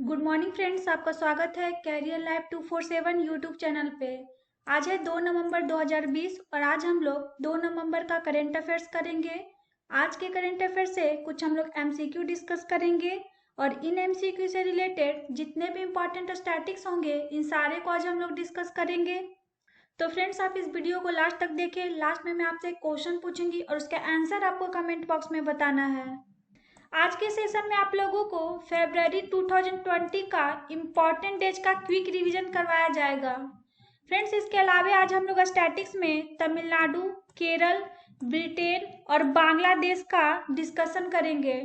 Good morning friends, आपका स्वागत है कैरियर लाइफ 247 यूट्यूब चैनल पे। आज है 2 नवंबर 2020 और आज हम लोग 2 नवंबर का करंट अफेयर्स करेंगे। आज के करंट अफेयर से कुछ हम लोग एमसीक्यू डिस्कस करेंगे और इन एमसीक्यू से रिलेटेड जितने भी इंपॉर्टेंट स्टैटिक्स होंगे इन सारे को आज हम लोग डिस्कस करेंगे। तो फ्रेंड्स, आप इस वीडियो को लास्ट तक देखें। लास्ट में मैं आपसे एक क्वेश्चन पूछूंगी और उसका आंसर आपको कमेंट बॉक्स में बताना है। आज के सेशन में आप लोगों को फरवरी 2020 का इम्पॉर्टेंट डेज का क्विक रिवीजन करवाया जाएगा। फ्रेंड्स, इसके अलावा आज हम लोग स्टैटिक्स में तमिलनाडु, केरल, ब्रिटेन और बांग्लादेश का डिस्कशन करेंगे।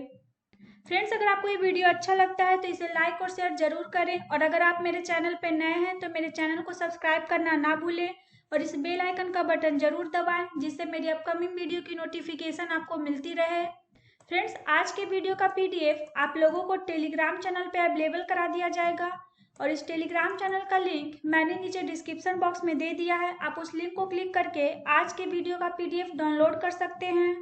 फ्रेंड्स, अगर आपको ये वीडियो अच्छा लगता है तो इसे लाइक और शेयर जरूर करें और अगर आप मेरे चैनल पर नए हैं तो मेरे चैनल को सब्सक्राइब करना ना भूलें और इस बेल आइकन का बटन जरूर दबाएं जिससे मेरी अपकमिंग वीडियो की नोटिफिकेशन आपको मिलती रहे। फ्रेंड्स, आज के वीडियो का पीडीएफ आप लोगों को टेलीग्राम चैनल पे अवेलेबल करा दिया जाएगा और इस टेलीग्राम चैनल का लिंक मैंने नीचे डिस्क्रिप्शन बॉक्स में दे दिया है। आप उस लिंक को क्लिक करके आज के वीडियो का पीडीएफ डाउनलोड कर सकते हैं।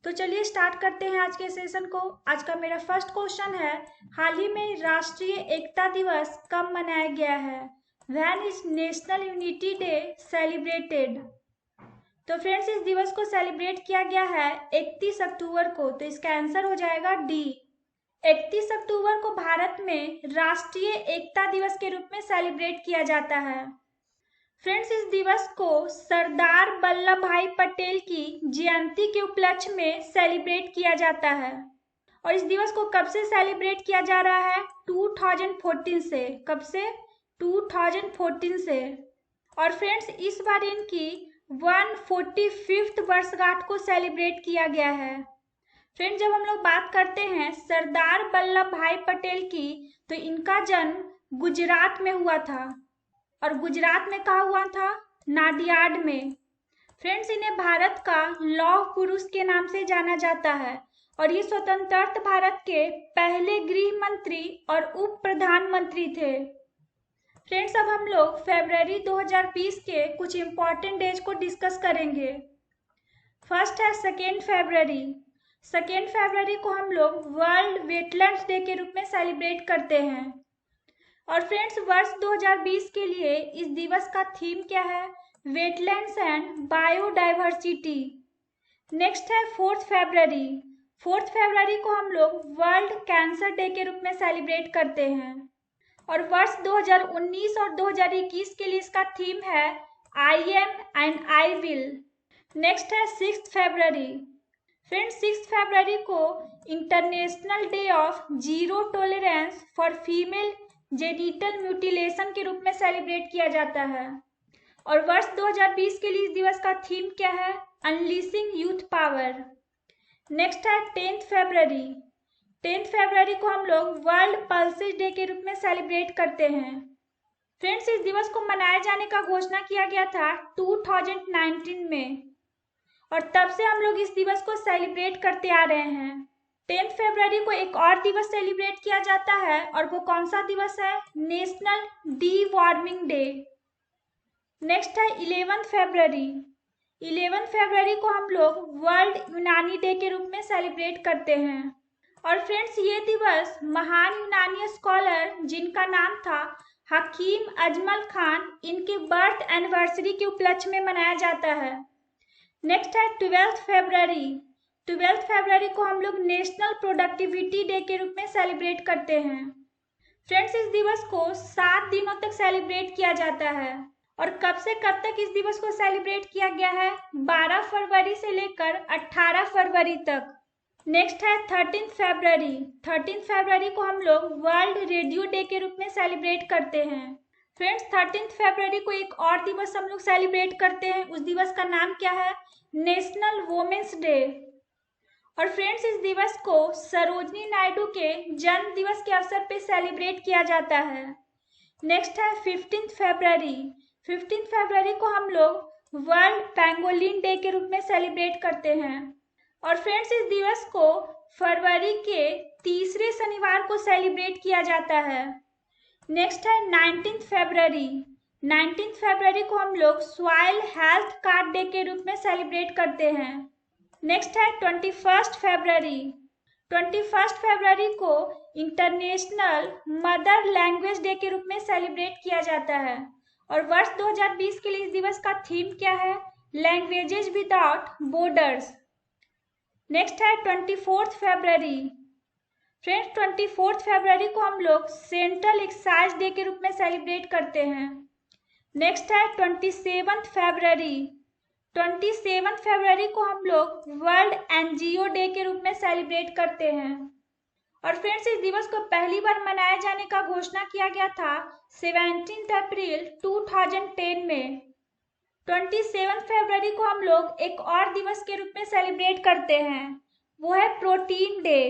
तो चलिए स्टार्ट करते हैं आज के सेशन को। आज का मेरा फर्स्ट क्वेश्चन है, हाल ही में राष्ट्रीय एकता दिवस कब मनाया गया है? When is national unity day celebrated? तो फ्रेंड्स, इस दिवस को सेलिब्रेट किया गया है 31 अक्टूबर को। तो इसका आंसर हो जाएगा डी। 31 अक्टूबर को भारत में राष्ट्रीय एकता दिवस के रूप में सेलिब्रेट किया जाता है। फ्रेंड्स, इस दिवस को सरदार वल्लभ भाई पटेल की जयंती के उपलक्ष्य में सेलिब्रेट किया जाता है। और इस दिवस को कब से सेलिब्रेट किया जा रहा है? 2014 से। कब से? 2014 से। और फ्रेंड्स, इस बार इनकी 145th वर्षगांठ को सेलिब्रेट किया गया है। फ्रेंड्स, जब हम लोग बात करते हैं सरदार वल्लभ भाई पटेल की तो इनका जन्म गुजरात में हुआ था। और गुजरात में कहाँ हुआ था? नादियाड में। फ्रेंड्स, इन्हें भारत का लौह पुरुष के नाम से जाना जाता है और ये स्वतंत्र भारत के पहले गृह मंत्री और उप प्रधानमंत्री थे। फ्रेंड्स, अब हम लोग फरवरी 2020 के कुछ इंपॉर्टेंट डेज को डिस्कस करेंगे। फर्स्ट है 2 फरवरी। 2 फरवरी को हम लोग वर्ल्ड वेटलैंड्स डे के रूप में सेलिब्रेट करते हैं। और फ्रेंड्स, वर्ष 2020 के लिए इस दिवस का थीम क्या है? Wetlands and biodiversity. नेक्स्ट है 4 फरवरी। 4 फरवरी को हम लोग वर्ल्ड कैंसर डे के रूप में सेलिब्रेट करते हैं। और वर्ष 2019 और 2021 के लिए इसका थीम है I am and I will. Next है 6 फरवरी। फ्रेंड्स, 6 फरवरी को international day of zero tolerance for female genital mutilation के रूप में सेलिब्रेट किया जाता है। और वर्ष 2020 के लिए इस दिवस का थीम क्या है? Unleashing youth power. नेक्स्ट है 10 फरवरी। 10 फरवरी को हम लोग वर्ल्ड पल्सेस डे के रूप में सेलिब्रेट करते हैं। फ्रेंड्स, इस दिवस को मनाए जाने का घोषणा किया गया था 2019 में और तब से हम लोग इस दिवस को सेलिब्रेट करते आ रहे हैं। 10 फरवरी को एक और दिवस सेलिब्रेट किया जाता है और वो कौन सा दिवस है? National D warming day. Next है 11 फरवरी। 11 फरवरी को हम लोग वर्ल्ड यूनानी डे के रूप में सेलिब्रेट करते हैं। और फ्रेंड्स, ये दिवस महान यूनानी स्कॉलर जिनका नाम था हकीम अजमल खान, इनके बर्थ एनिवर्सरी के उपलक्ष्य में मनाया जाता है। नेक्स्ट है 12 फरवरी। 12 फरवरी को हम लोग नेशनल प्रोडक्टिविटी डे के रूप में सेलिब्रेट करते हैं। फ्रेंड्स, इस दिवस को 7 दिनों तक सेलिब्रेट किया जाता है। और कब से कब तक इस दिवस को सेलिब्रेट किया गया है? 12 फरवरी से लेकर 18 फरवरी तक। नेक्स्ट है 13 फरवरी। 13 फरवरी को हम लोग वर्ल्ड रेडियो डे के रूप में सेलिब्रेट करते हैं। फ्रेंड्स, 13 फरवरी को एक और दिवस हम लोग सेलिब्रेट करते हैं। उस दिवस का नाम क्या है? National women's day. और फ्रेंड्स, इस दिवस को सरोजनी नायडू के जन्म दिवस के अवसर पे सेलिब्रेट किया जाता है। नेक्स्ट है 15 फरवरी। 15 फरवरी को हम लोग वर्ल्ड पेंगोलिन डे के रूप में सेलिब्रेट करते हैं। और फ्रेंड्स, इस दिवस को फरवरी के तीसरे शनिवार को सेलिब्रेट किया जाता है। नेक्स्ट है 19 फरवरी। 19 फरवरी को हम लोग सॉइल हेल्थ कार्ड डे के रूप में सेलिब्रेट करते हैं। नेक्स्ट है 21 फरवरी। 21 फरवरी को इंटरनेशनल मदर लैंग्वेज डे के रूप में सेलिब्रेट किया जाता है। और वर्ष 2020 के लिए इस दिवस का थीम क्या है? Languages without borders. नेक्स्ट है 24 फरवरी। फ्रेंड्स, 24 फरवरी को हम लोग सेंट्रल एक्साइज डे के रूप में सेलिब्रेट करते हैं। नेक्स्ट है 27 फरवरी। 27 फरवरी को हम लोग वर्ल्ड एनजीओ डे के रूप में सेलिब्रेट करते हैं। और फ्रेंड्स, इस दिवस को पहली बार मनाए जाने का घोषणा किया गया था 17 अप्रैल 2010 में। 27 फरवरी को हम लोग एक और दिवस के रूप में सेलिब्रेट करते हैं, वो है प्रोटीन डे।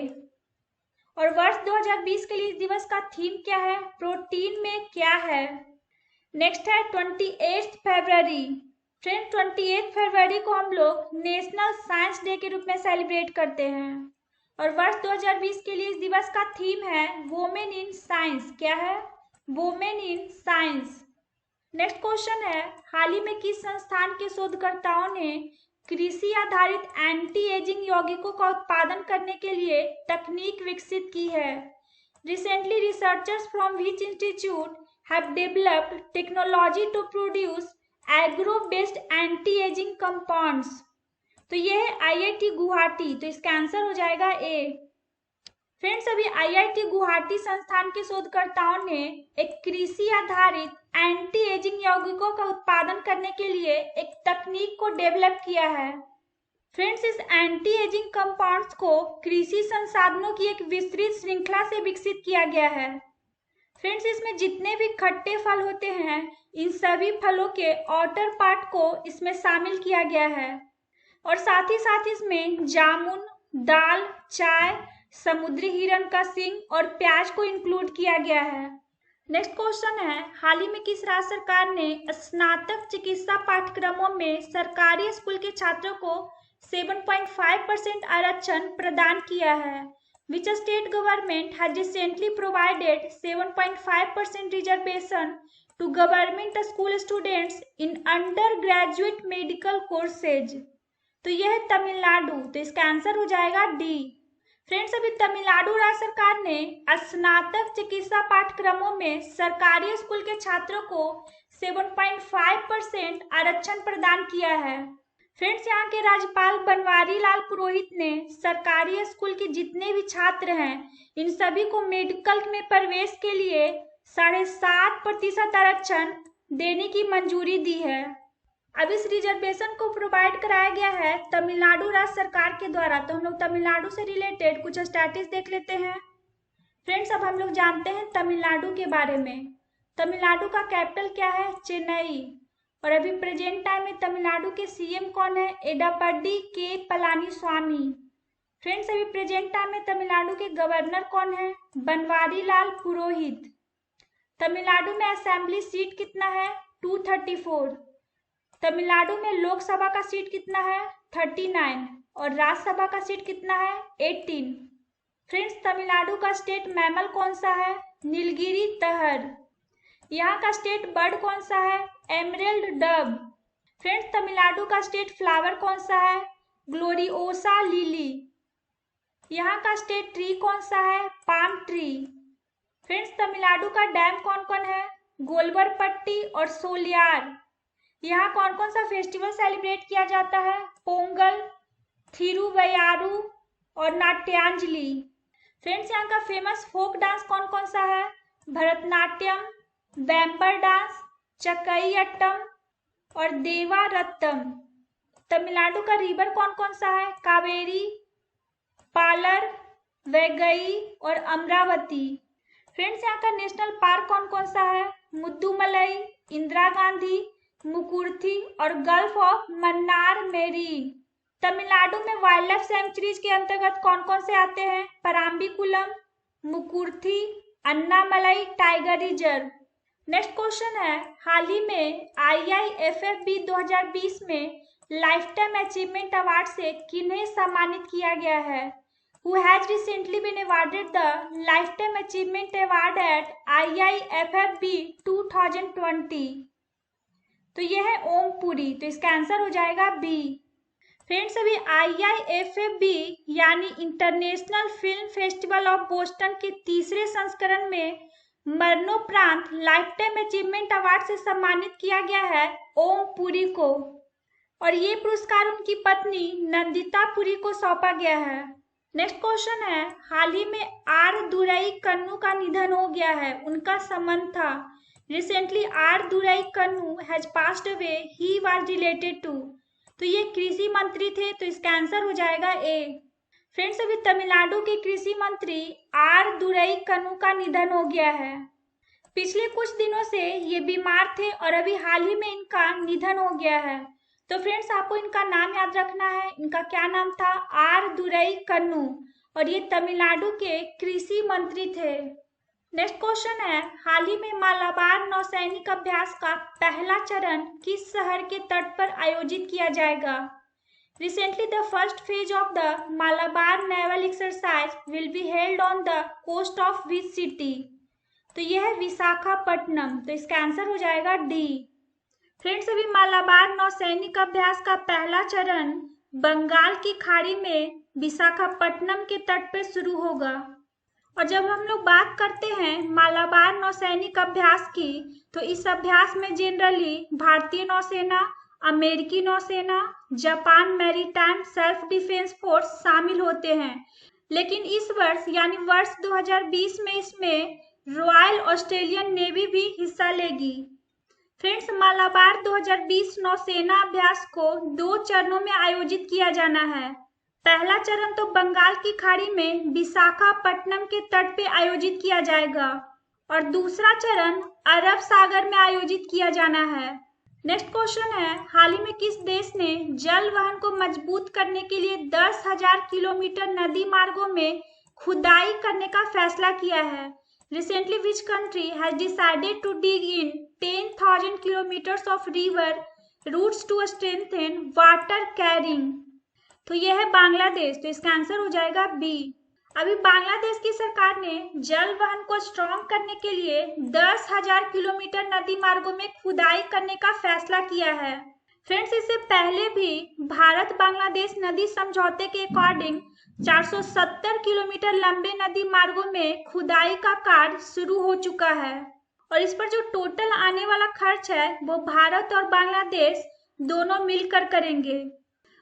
और वर्ष 2020 के लिए इस दिवस का थीम क्या है? प्रोटीन में क्या है? नेक्स्ट है 28 फरवरी। फ्रेंड, 28 फरवरी को हम लोग नेशनल साइंस डे के रूप में सेलिब्रेट करते हैं। और वर्ष 2020 के लिए इस दिवस का थीम है वुमेन इन साइंस। क्या है? Women in science. Next question है, हाल ही में किस संस्थान के शोधकर्ताओं ने कृषि आधारित एंटी एजिंग यौगिकों का उत्पादन करने के लिए तकनीक विकसित की है? Recently researchers from which institute have developed technology to produce agro based anti ageing compounds. तो यह है आईआईटी गुवाहाटी। तो इसका आंसर हो जाएगा ए। फ्रेंड्स, अभी आईआईटी गुवाहाटी संस्थान के शोधकर्ताओं ने एक कृषि आधारित एंटी एजिंग यौगिकों का उत्पादन करने के लिए एक तकनीक को डेवलप किया है। फ्रेंड्स, इस एंटी एजिंग कंपाउंड्स को कृषि संसाधनों की एक विस्तृत श्रृंखला से विकसित किया गया है। फ्रेंड्स, इसमें जितने भी खट्टे फल होते हैं, इन सभी फलों के आउटर पार्ट को इसमें शामिल किया गया है। और साथ ही साथ इसमें जामुन, दाल, चाय, समुद्री हिरण का सींग और प्याज को इंक्लूड किया गया है। नेक्स्ट क्वेश्चन है, हाल ही में किस राज्य सरकार ने स्नातक चिकित्सा पाठ्यक्रमों में सरकारी स्कूल के छात्रों को 7.5% आरक्षण प्रदान किया है? Which state government has recently provided 7.5% reservation to government school students in undergraduate medical courses? तो यह है तमिलनाडु। तो इसका आंसर हो जाएगा डी। फ्रेंड्स, अभी तमिलनाडु राज्य सरकार ने स्नातक चिकित्सा पाठ्यक्रमों में सरकारी स्कूल के छात्रों को 7.5% आरक्षण प्रदान किया है। फ्रेंड्स, यहाँ के राज्यपाल बनवारी लाल पुरोहित ने सरकारी स्कूल के जितने भी छात्र हैं, इन सभी को मेडिकल में प्रवेश के लिए 7.5% आरक्षण देने की मंजूरी दी है। अब इस रिजर्वेशन को प्रोवाइड कराया गया है तमिलनाडु राज्य सरकार के द्वारा। तो हम लोग तमिलनाडु से रिलेटेड कुछ स्टैटिस देख लेते हैं। फ्रेंड्स, अब हम लोग जानते हैं तमिलनाडु के बारे में। तमिलनाडु का कैपिटल क्या है? चेन्नई। और अभी प्रेजेंट टाइम में तमिलनाडु के सीएम कौन है? एडापड्डी के पलानीस्वामी। फ्रेंड्स, अभी प्रेजेंट टाइम में तमिलनाडु के गवर्नर कौन है? बनवारी लाल पुरोहित। तमिलनाडु में असेंबली सीट कितना है? 234। तमिलनाडु में लोकसभा का सीट कितना है? 39। और राज्यसभा का सीट कितना है? 18। फ्रेंड्स, तमिलनाडु का स्टेट मैमल कौन सा है? नीलगिरी तहर। यहाँ का स्टेट बर्ड कौन सा है? Emerald dub. फ्रेंड्स, तमिलनाडु का स्टेट फ्लावर कौन सा है? Gloriosa lily. यहाँ का स्टेट ट्री कौन सा है? Palm tree. फ्रेंड्स, तमिलनाडु का डैम कौन कौन है? गोलवरपट्टी और सोलियार। यहाँ कौन कौन सा फेस्टिवल सेलिब्रेट किया जाता है? पोंगल, थिरुवैयारू और नाट्यांजलि। फ्रेंड्स, यहाँ का फेमस फोक डांस कौन कौन सा है? भरतनाट्यम, वेम्पर डांस, चकैयट्टम और देवारत्तम। तमिलनाडु का रिवर कौन कौन सा है? कावेरी, पालर, वैगई और अमरावती। फ्रेंड्स, यहाँ का नेशनल पार्क कौन कौन सा है? मुद्दुमलई, इंदिरा गांधी, मुकुर्थी और gulf of Mannar marine. Tamil Nadu में वाइल्ड लाइफ सेंचुरीज के अंतर्गत कौन कौन से आते हैं? Parambikulam, Mukurthi, Annamalai tiger reserve. Next question है, हाल ही में IIFFB 2020 में लाइफ टाइम अचीवमेंट अवार्ड से किन्हें सम्मानित किया गया है? Who has recently been awarded the Lifetime Achievement Award at IIFFB 2020? तो यह है ओम पुरी। तो इसका आंसर हो जाएगा बी। फ्रेंड्स अभी IIFFB यानी international film festival of Boston के तीसरे संस्करण में मरणोपरांत लाइफ टाइम अचीवमेंट अवार्ड से सम्मानित किया गया है ओम पुरी को, और ये पुरस्कार उनकी पत्नी नंदिता पुरी को सौंपा गया है। नेक्स्ट क्वेश्चन है, हाल ही में आर दुरई कन्नू का निधन हो गया है, उनका संबंध था। Recently R Durai Kannu has passed away, he was related to. तो ये कृषि मंत्री थे, तो इसका आंसर हो जाएगा ए। फ्रेंड्स अभी तमिलनाडु के कृषि मंत्री आर दुरई कन्नू का निधन हो गया है। पिछले कुछ दिनों से ये बीमार थे और अभी हाल ही में इनका निधन हो गया है। तो फ्रेंड्स आपको इनका नाम याद रखना है, इनका क्या नाम था, आर दुरई कन्नू, और ये तमिलनाडु के कृषि मंत्री थे। नेक्स्ट क्वेश्चन है, हाल ही में मालाबार नौसैनिक अभ्यास का पहला चरण किस शहर के तट पर आयोजित किया जाएगा। Recently the first phase of the Malabar naval exercise will be held on the coast of which city. तो यह है विशाखापट्टनम, तो इसका आंसर हो जाएगा डी। फ्रेंड्स अभी मालाबार नौसैनिक अभ्यास का पहला चरण बंगाल की खाड़ी में विशाखापट्टनम के तट पर शुरू होगा। और जब हम लोग बात करते हैं मालाबार नौसैनिक अभ्यास की, तो इस अभ्यास में जनरली भारतीय नौसेना, अमेरिकी नौसेना, Japan maritime self defence force शामिल होते हैं। लेकिन इस वर्ष यानी वर्ष 2020 में इसमें रॉयल ऑस्ट्रेलियन नेवी भी हिस्सा लेगी। फ्रेंड्स मालाबार 2020 नौसेना अभ्यास को 2 चरणों में आयोजित किया जाना है। पहला चरण तो बंगाल की खाड़ी में विशाखापट्टनम के तट पे आयोजित किया जाएगा और दूसरा चरण अरब सागर में आयोजित किया जाना है। नेक्स्ट क्वेश्चन है, हाल ही में किस देश ने जल वहन को मजबूत करने के लिए 10,000 किलोमीटर नदी मार्गों में खुदाई करने का फैसला किया है। Recently, which country has decided to dig in 10,000 kilometers of river routes to strengthen water carrying? तो यह है बांग्लादेश, तो इसका आंसर हो जाएगा बी। अभी बांग्लादेश की सरकार ने जल वहन को स्ट्रॉन्ग करने के लिए 10,000 किलोमीटर नदी मार्गों में खुदाई करने का फैसला किया है। फ्रेंड्स इससे पहले भी भारत बांग्लादेश नदी समझौते के अकॉर्डिंग 470 किलोमीटर लंबे नदी मार्गों में खुदाई का कार्य शुरू हो चुका है और इस पर जो टोटल आने वाला खर्च है वो भारत और बांग्लादेश दोनों मिलकर करेंगे।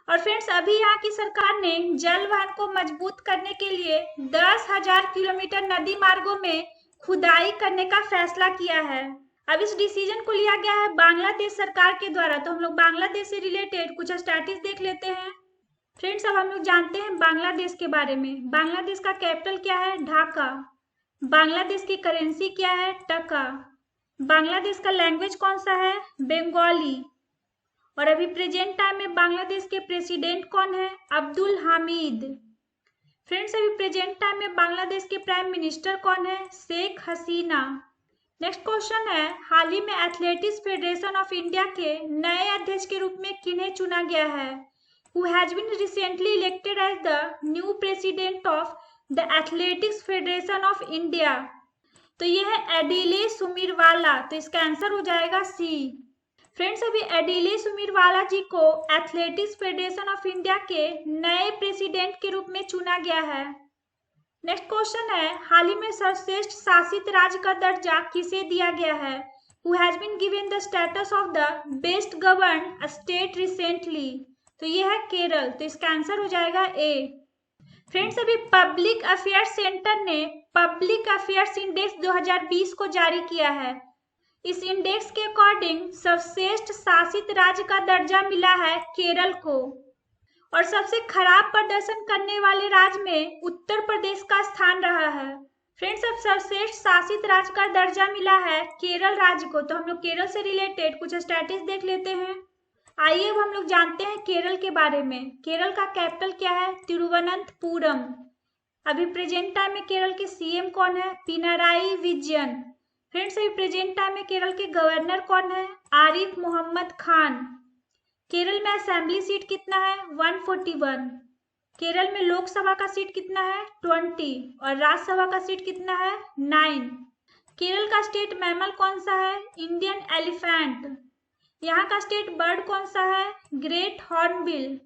और फ्रेंड्स अभी यहाँ की सरकार ने जल वहन को मजबूत करने के लिए 10,000 किलोमीटर नदी मार्गों में खुदाई करने का फैसला किया है। अब इस डिसीजन को लिया गया है बांग्लादेश सरकार के द्वारा। तो हम लोग बांग्लादेश से रिलेटेड कुछ स्टैटिस्टिक्स देख लेते हैं। फ्रेंड्स अब हम लोग जानते हैं बांग्लादेश के बारे में। बांग्लादेश का कैपिटल क्या है, ढाका। बांग्लादेश की करेंसी क्या है, टका। बांग्लादेश का लैंग्वेज कौन सा है, बंगाली। और अभी प्रेजेंट टाइम में बांग्लादेश के प्रेसिडेंट कौन है, अब्दुल हामिद। फ्रेंड्स अभी प्रेजेंट टाइम में बांग्लादेश के प्राइम मिनिस्टर कौन है, शेख हसीना। नेक्स्ट क्वेश्चन है, हाल ही में एथलेटिक्स फेडरेशन ऑफ इंडिया के नए अध्यक्ष के रूप में किन्हें चुना गया है। Who has been recently elected as the new president of the Athletics Federation of India? तो यह है एडिले सुमीरवाला, तो इसका आंसर हो जाएगा सी। फ्रेंड्स अभी एडिले सुमीरवाला जी को एथलेटिक्स फेडरेशन ऑफ इंडिया के नए प्रेसिडेंट के रूप में चुना गया है। नेक्स्ट क्वेश्चन है, हाल ही में सर्वश्रेष्ठ शासित राज्य का दर्जा किसे दिया गया है। Who has been given the status of the best governed state recently? तो यह है केरल, तो इसका आंसर हो जाएगा ए। फ्रेंड्स अभी पब्लिक अफेयर्स सेंटर ने पब्लिक अफेयर्स इंडेक्स 2020 को जारी किया है। इस इंडेक्स के अकॉर्डिंग सर्वश्रेष्ठ शासित राज्य का दर्जा मिला है केरल को और सबसे खराब प्रदर्शन करने वाले राज्य में उत्तर प्रदेश का स्थान रहा है। फ्रेंड्स अब सर्वश्रेष्ठ शासित राज्य का दर्जा मिला है केरल राज्य को, तो हम लोग केरल से रिलेटेड कुछ स्टैटिस्टिक्स देख लेते हैं। आइए अब हम लोग जानते हैं केरल के बारे में। केरल का कैपिटल क्या है, तिरुवनंतपुरम। अभी प्रेजेंट टाइम में केरल के सीएम कौन है, पिनाराई विजयन। फ्रेंड्स अभी प्रेजेंट टाइम में केरल के गवर्नर कौन है, आरिफ मोहम्मद खान। केरल में असेंबली सीट कितना है, 141। केरल में लोकसभा का सीट कितना है, 20 और राज्यसभा का सीट कितना है, 9। केरल का स्टेट मैमल कौन सा है, इंडियन एलिफेंट। यहाँ का स्टेट बर्ड कौन सा है, ग्रेट हॉर्नबिल।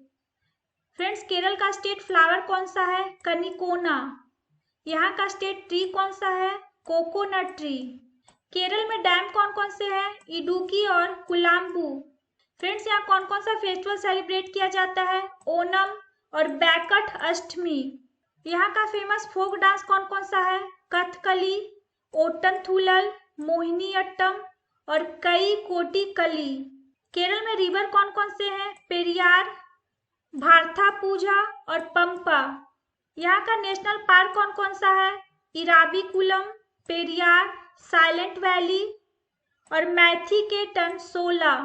फ्रेंड्स, केरल का स्टेट फ्लावर कौन सा है? कनिकोना। यहाँ का स्टेट ट्री कौन सा है? Coconut tree. केरल में डैम कौन कौन से हैं? इडुक्की और कुलाम्बू। फ्रेंड्स, यहाँ कौन कौन सा फेस्टिवल सेलिब्रेट किया जाता है? ओनम और बैकट अष्टमी। यहाँ का फेमस फोक डांस कौन कौन सा है? कथकली, ओटनथुलल, मोहिनीअट्टम और कई कोटिकली। केरल में रिवर कौन कौन से हैं? पेरियार, भारथापुझा और पंपा। यहाँ का नेशनल पार्क कौन कौन सा है? इराविकुलम, पेरियार, साइलेंट वैली और मैथीकेटन 16।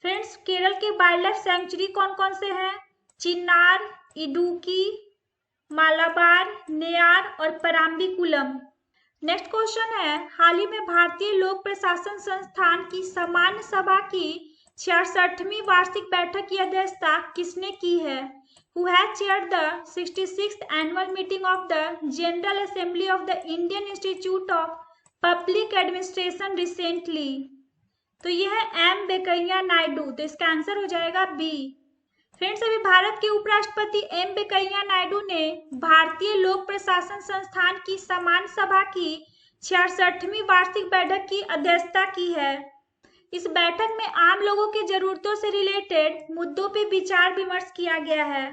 फ्रेंड्स, केरल के वाइल्ड लाइफ सेंचुरी कौन कौन से हैं? चिन्नार, इडुक्की, मालाबार, नेयार और पराम्बिकुलम। नेक्स्ट क्वेश्चन है, हाल ही में भारतीय लोक प्रशासन संस्थान की सामान्य सभा की 66वीं वार्षिक बैठक की अध्यक्षता किसने की है? Who has chaired the 66th annual meeting of the General Assembly of the Indian Institute of Public Administration recently? तो यह है एम वेंकैया नायडू। तो इसका आंसर हो जाएगा बी। फ्रेंड्स, अभी भारत के उपराष्ट्रपति एम वेंकैया नायडू ने भारतीय लोक प्रशासन संस्थान की सामान्य सभा की 66वीं वार्षिक बैठक की अध्यक्षता की है। इस बैठक में आम लोगों के जरूरतों से रिलेटेड मुद्दों पे विचार विमर्श किया गया है।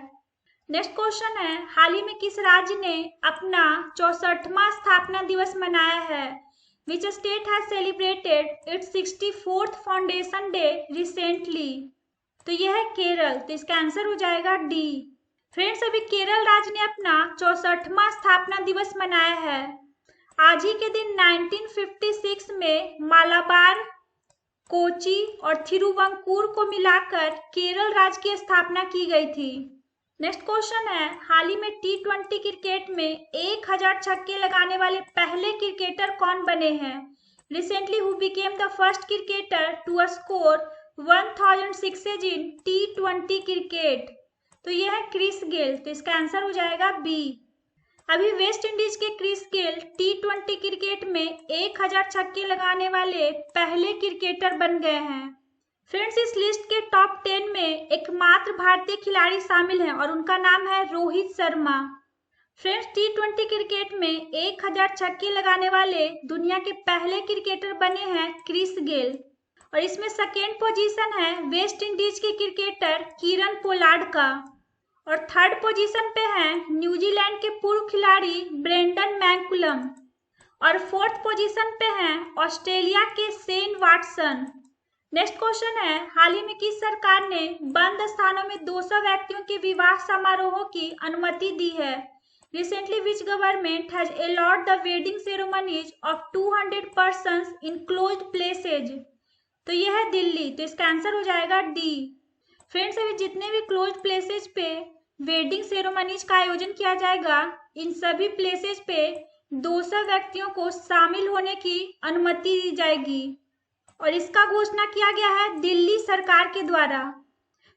नेक्स्ट क्वेश्चन है, हाल ही में किस राज्य ने अपना 64वां स्थापना दिवस मनाया है? Which state has celebrated its 64th Foundation Day recently? तो यह है केरल। तो इसका आंसर हो जाएगा डी। फ्रेंड्स, अभी केरल राज्य ने अपना 64वां स्थापना दिवस मनाया है। आज ही के दिन 1956 में मालाबार, कोची और थिरुवंकूर को मिलाकर केरल राज्य की स्थापना की गई थी। नेक्स्ट क्वेश्चन है, हाल ही में T20 क्रिकेट में 1000 छक्के लगाने वाले पहले क्रिकेटर कौन बने हैं? Recently who became the first cricketer to score 1000 sixes in T20 cricket? तो यह है क्रिस गेल। तो इसका आंसर हो जाएगा बी। अभी वेस्ट इंडीज के क्रिस गेल T20 क्रिकेट में 1000 छक्के लगाने वाले पहले क्रिकेटर बन गए हैं। फ्रेंड्स, इस लिस्ट के टॉप 10 में एकमात्र भारतीय खिलाड़ी शामिल हैं और उनका नाम है Rohit Sharma. Friends, T20 cricket में 1000 छक्के लगाने वाले दुनिया के पहले क्रिकेटर बने हैं क्रिस गेल और इसमें सेकेंड पोजीशन है वेस्ट इंडीज के क्रिकेटर किरण पोलार्ड का और थर्ड पोजीशन पे हैं न्यूजीलैंड के पूर्व खिलाड़ी ब्रेंडन मैकुलम और फोर्थ पोजीशन पे हैं ऑस्ट्रेलिया के शेन वाटसन। नेक्स्ट क्वेश्चन है, हाल ही में किस सरकार ने बंद स्थानों में 200 व्यक्तियों के विवाह समारोहों की अनुमति दी है? Recently which government has allowed the wedding ceremonies of 200 persons in closed places? तो यह है दिल्ली। तो इसका आंसर हो जाएगा डी। फ्रेंड्स, अभी जितने भी क्लोज्ड प्लेसेज पे वेडिंग सेरेमनीज का आयोजन किया जाएगा, इन सभी प्लेसेज पे 200 व्यक्तियों को शामिल होने की अनुमति दी जाएगी और इसका घोषणा किया गया है दिल्ली सरकार के द्वारा।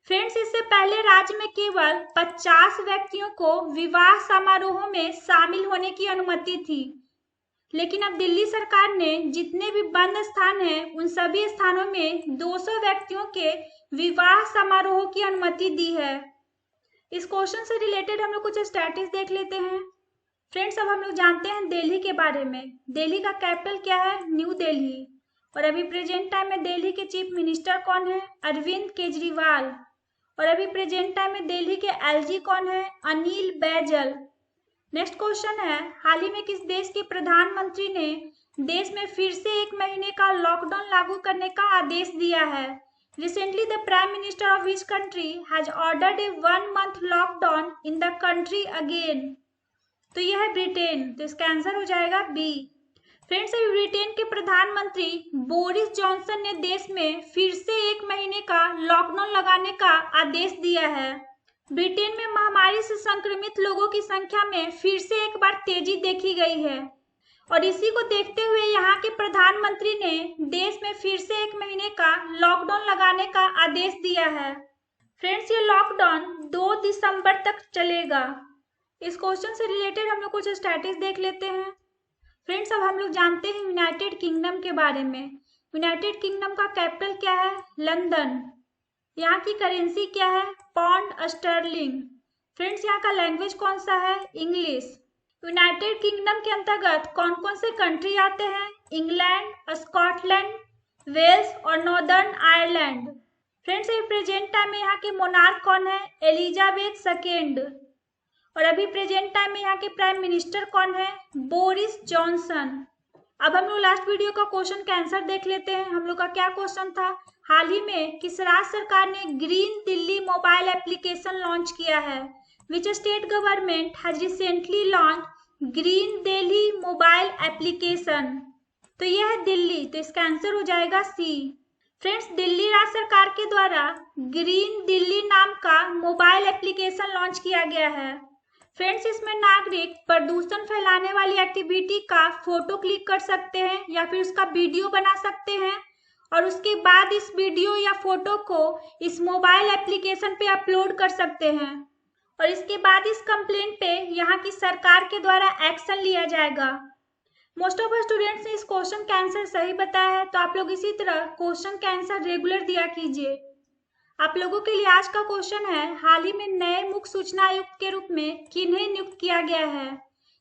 फ्रेंड्स, इससे पहले राज्य में केवल 50 व्यक्तियों को विवाह समारोहों में शामिल होने की अनुमति थी, लेकिन अब दिल्ली सरकार ने जितने भी बंद स्थान हैं उन सभी स्थानों में 200 व्यक्तियों के विवाह समारोहों की अनुमति दी है। इस क्वेश्चन से रिलेटेड हम लोग कुछ स्टैटिस्टिक्स देख लेते हैं। फ्रेंड्स, अब हम लोग जानते हैं दिल्ली के बारे में। दिल्ली का कैपिटल क्या है? न्यू दिल्ली। और अभी प्रेजेंट टाइम में दिल्ली के चीफ मिनिस्टर कौन है? अरविंद केजरीवाल। और अभी प्रेजेंट टाइम में दिल्ली के एलजी कौन है? अनिल बैजल। नेक्स्ट क्वेश्चन है, हाल ही में किस देश के प्रधानमंत्री ने देश में फिर से 1 महीने का लॉकडाउन लागू करने का आदेश दिया है? Recently the prime minister of which country has ordered A 1 month lockdown in the country again? तो यह है ब्रिटेन। तो इसका आंसर हो जाएगा बी। फ्रेंड्स, अभी ब्रिटेन के प्रधानमंत्री बोरिस जॉनसन ने देश में फिर से 1 महीने का लॉकडाउन लगाने का आदेश दिया है। ब्रिटेन में महामारी से संक्रमित लोगों की संख्या में फिर से एक बार तेजी देखी गई है और इसी को देखते हुए यहाँ के प्रधानमंत्री ने देश में फिर से 1 महीने का लॉकडाउन लगाने का आदेश दिया है। फ्रेंड्स, ये लॉकडाउन 2 दिसंबर तक चलेगा। इस क्वेश्चन से रिलेटेड हम लोग कुछ स्टैटिस्टिक्स देख लेते हैं। फ्रेंड्स, अब हम लोग जानते हैं यूनाइटेड किंगडम के बारे में। यूनाइटेड किंगडम का कैपिटल क्या है? लंदन। यहाँ की करेंसी क्या है? Pound sterling. फ्रेंड्स यहाँ का लैंग्वेज कौन सा है? इंग्लिश। यूनाइटेड किंगडम के अंतर्गत कौन कौन से कंट्री आते हैं? इंग्लैंड, स्कॉटलैंड, वेल्स और नॉर्दर्न आयरलैंड। फ्रेंड्स अभी प्रेजेंट टाइम में यहाँ के मोनार्क कौन है? Elizabeth second. और अभी प्रेजेंट टाइम में यहाँ के प्राइम मिनिस्टर कौन है? Boris Johnson. अब हम लोग लास्ट वीडियो का क्वेश्चन का आंसर देख लेते हैं। हम लोग का क्या क्वेश्चन था? हाल ही में किस राज्य सरकार ने green Delhi mobile application launch किया है? Which state government has recently launch green Delhi mobile application? तो यह है दिल्ली, तो इसका आंसर हो जाएगा सी। फ्रेंड्स दिल्ली राज्य सरकार के द्वारा ग्रीन दिल्ली नाम का मोबाइल एप्लीकेशन लॉन्च किया गया है। फ्रेंड्स इसमें नागरिक प्रदूषण फैलाने वाली एक्टिविटी का फोटो क्लिक कर सकते हैं या फिर उसका वीडियो बना सकते हैं और उसके बाद इस वीडियो या फोटो को इस मोबाइल एप्लीकेशन पे अपलोड कर सकते हैं और इसके बाद इस कंप्लेंट पे यहाँ की सरकार के द्वारा एक्शन लिया जाएगा। मोस्ट ऑफ स्टूडेंट्स ने इस क्वेश्चन का आंसर सही बताया है, तो आप लोग इसी तरह क्वेश्चन का आंसर रेगुलर दिया कीजिए। आप लोगों के लिए आज का क्वेश्चन है, हाल ही में नए मुख्य सूचना आयुक्त के रूप में किन्हें नियुक्त किया गया है?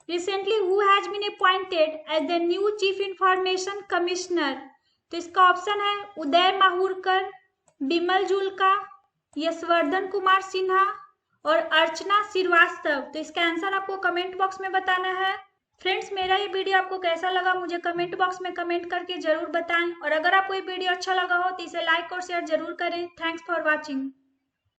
Recently who has been appointed as the new chief information commissioner? तो इसका ऑप्शन है उदय माहुरकर, बिमल जुल्का, यशवर्धन कुमार सिन्हा और अर्चना श्रीवास्तव। तो इसका आंसर आपको कमेंट बॉक्स में बताना है। फ्रेंड्स मेरा ये वीडियो आपको कैसा लगा मुझे कमेंट बॉक्स में कमेंट करके जरूर बताएं और अगर आपको ये वीडियो अच्छा लगा हो तो इसे लाइक और शेयर जरूर करें। Thanks for watching.